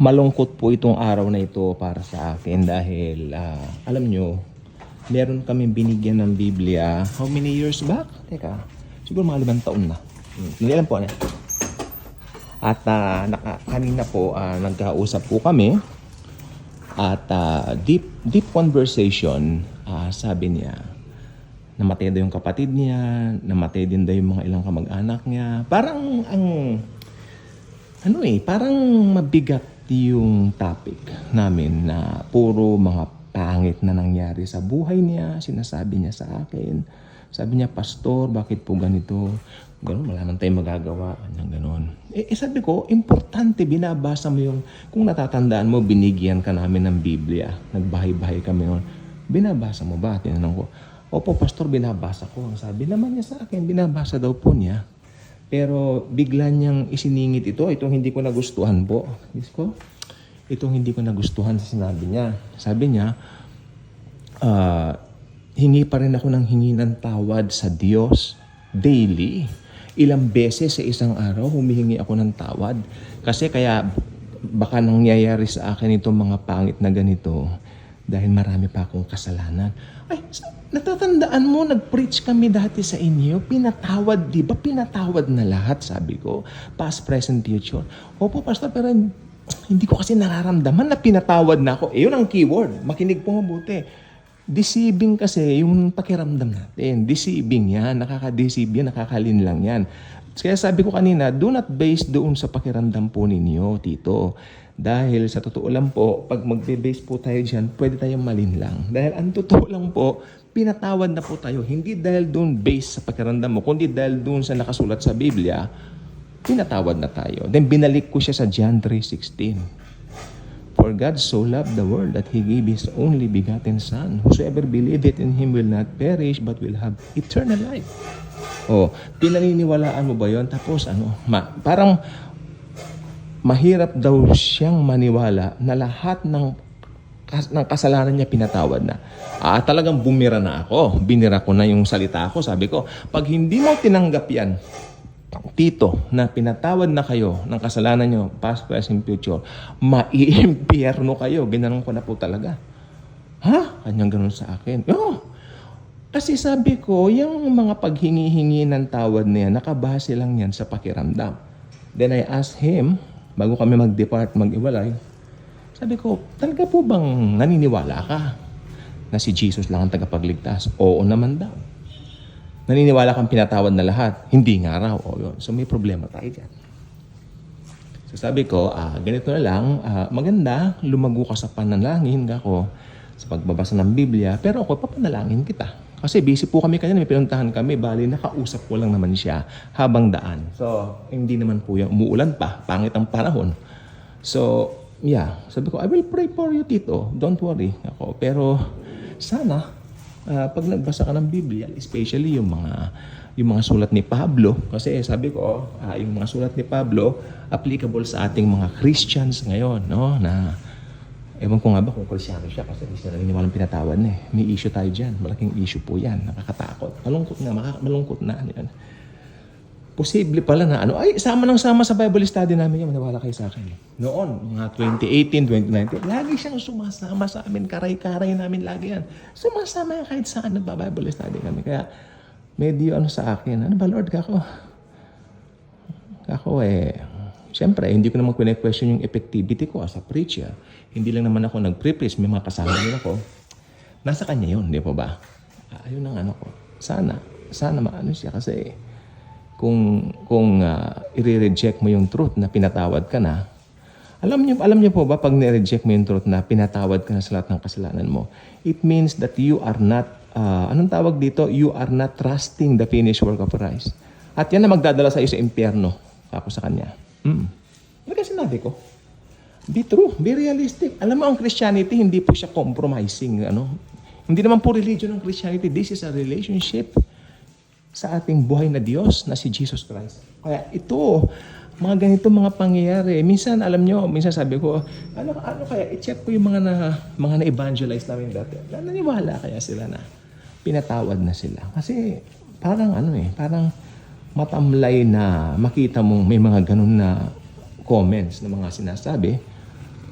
Malungkot po itong araw na ito para sa akin dahil alam nyo, meron kami binigyan ng Biblia how many years back? Teka, siguro mga 5 taon na. Hindi alam po ano. At kanina po nagkausap po kami at deep conversation, sabi niya, namatay daw yung kapatid niya, namatay din daw yung mga ilang kamag-anak niya. Parang parang mabigat yung topic namin na puro mga pangit na nangyari sa buhay niya. Sinasabi niya sa akin. Sabi niya, Pastor, bakit po ganito? Ganun, wala man tayong magagawa. Ganun. Sabi ko, importante, binabasa mo yung, kung natatandaan mo, binigyan ka namin ng Biblia. Nagbahay-bahay kami noon. Binabasa mo ba? Tinanong ko, opo, Pastor, binabasa ko. Sabi naman niya sa akin, binabasa daw po niya. Pero bigla niyang isiningit ito. Itong hindi ko nagustuhan po. Itong hindi ko nagustuhan sa sinabi niya. Sabi niya, hingi pa rin ako ng hingi ng tawad sa Diyos daily. Ilang beses sa isang araw humihingi ako ng tawad. Kasi kaya baka nangyayari sa akin itong mga pangit na ganito dahil marami pa akong kasalanan. Ay, natatandaan mo, nag-preach kami dati sa inyo, pinatawad, di ba? Pinatawad na lahat, sabi ko. Past, present, future. Opo, Pastor, pero hindi ko kasi nararamdaman na pinatawad na ako. Yun ang keyword. Makinig po mabuti. Deceiving kasi yung pakiramdam natin. Deceiving yan. Nakaka-deceive yan. Nakakalinlang yan. Kaya sabi ko kanina, do not base doon sa pakiramdam po ninyo, Tito. Dahil sa totoo lang po, pag magbe-base po tayo dyan, pwede tayong malinlang. Dahil ang totoo lang po, pinatawad na po tayo. Hindi dahil doon base sa pakiramdam mo, kundi dahil doon sa nakasulat sa Biblia, pinatawad na tayo. Then binalik ko siya sa John 3:16. For God so loved the world that He gave His only begotten Son. Whosoever believeth in Him will not perish but will have eternal life. Pinaniniwalaan mo ba yun? Tapos parang mahirap daw siyang maniwala na lahat ng kasalanan niya pinatawad na. Talagang bumira na ako. Binira ko na yung salita ko. Sabi ko, pag hindi mo tinanggap yan, Tito, na pinatawad na kayo ng kasalanan nyo, past, present, future, maiimpyerno kayo. Ginanon ko na po talaga. Kanyang ganun sa akin. Kasi sabi ko, yung mga paghingi-hingi ng tawad na yan, nakabase lang yan sa pakiramdam. Then I asked him, bago kami mag-depart, mag-iwalay, sabi ko, talaga po bang naniniwala ka na si Jesus lang ang tagapagligtas? Oo naman daw. Naniniwala kang pinatawad na lahat? Hindi nga raw. Yun. So may problema tayo dyan. So sabi ko, ganito na lang, maganda, lumago ka sa panalangin ako sa pagbabasa ng Biblia, pero ako papanalangin kita. Kasi busy po kami kanina, may pinuntahan kami, bali nakausap ko lang naman siya habang daan. So hindi naman po yan, umuulan pa, pangit ang panahon. So sabi ko, I will pray for you, Tito. Don't worry. Pero sana, pag nagbasa ka ng Biblia, especially yung mga sulat ni Pablo, kasi sabi ko, yung mga sulat ni Pablo, applicable sa ating mga Christians ngayon, no? Na, ewan ko nga ba kung Kristyano siya, kasi hindi siya naniniwalang pinatawad na eh. May issue tayo dyan. Malaking issue po yan. Nakakatakot. Malungkot na. Yan. Posible pala na sama sa Bible study namin yan. Maniwala kayo sa akin. Noon, mga 2018, 2019, lagi siyang sumasama sa amin. Karay-karay namin lagi yan. Sumasama yan kahit saan nagba-Bible study kami. Kaya, medyo sa akin. Ano ba, Lord? Siyempre, hindi ko naman question yung effectivity ko as a preacher. Hindi lang naman ako nag-preach. May mga kasama din ako. Nasa kanya yun, di po ba? Ayun ang ko. Sana maano siya kasi kung i-reject mo yung truth na pinatawad ka na, alam niyo po ba pag ni-reject mo yung truth na pinatawad ka na sa lahat ng kasalanan mo, it means that you are not, anong tawag dito? You are not trusting the finished work of Christ. At yan na magdadala sa iyo sa impyerno, ako sa kanya. Kasi sinabi ko, be true, be realistic. Alam mo, ang Christianity, hindi po siya compromising. Hindi naman po religion ng Christianity. This is a relationship sa ating buhay na Diyos na si Jesus Christ. Kaya ito, mga ganito mga pangyayari. Minsan, alam nyo, sabi ko, ano kaya, i-check ko yung mga na-evangelize namin dati. Naniwala kaya sila na pinatawad na sila. Kasi parang parang matamlay na makita mong may mga ganun na comments na mga sinasabi.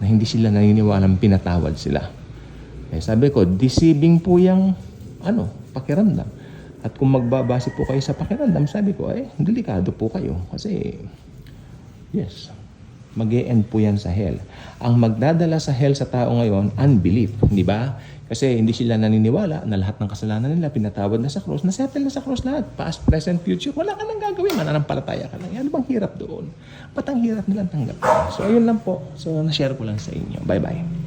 na hindi sila naniniwalang pinatawad sila. Eh, sabi ko, deceiving po yung pakiramdam. At kung magbabase po kayo sa pakiramdam, sabi ko, delikado po kayo. Kasi, yes, mag-e-end po yan sa hell. Ang magdadala sa hell sa tao ngayon, unbelief. Di ba? Kasi hindi sila naniniwala na lahat ng kasalanan nila pinatawad na sa cross, nasettle na sa cross lahat. Past, present, future. Wala ka nang gagawin. Mananampalataya ka lang. Ano bang hirap doon? Ba't ang hirap nilang tanggapin? So, ayun lang po. So, na-share ko lang sa inyo. Bye-bye.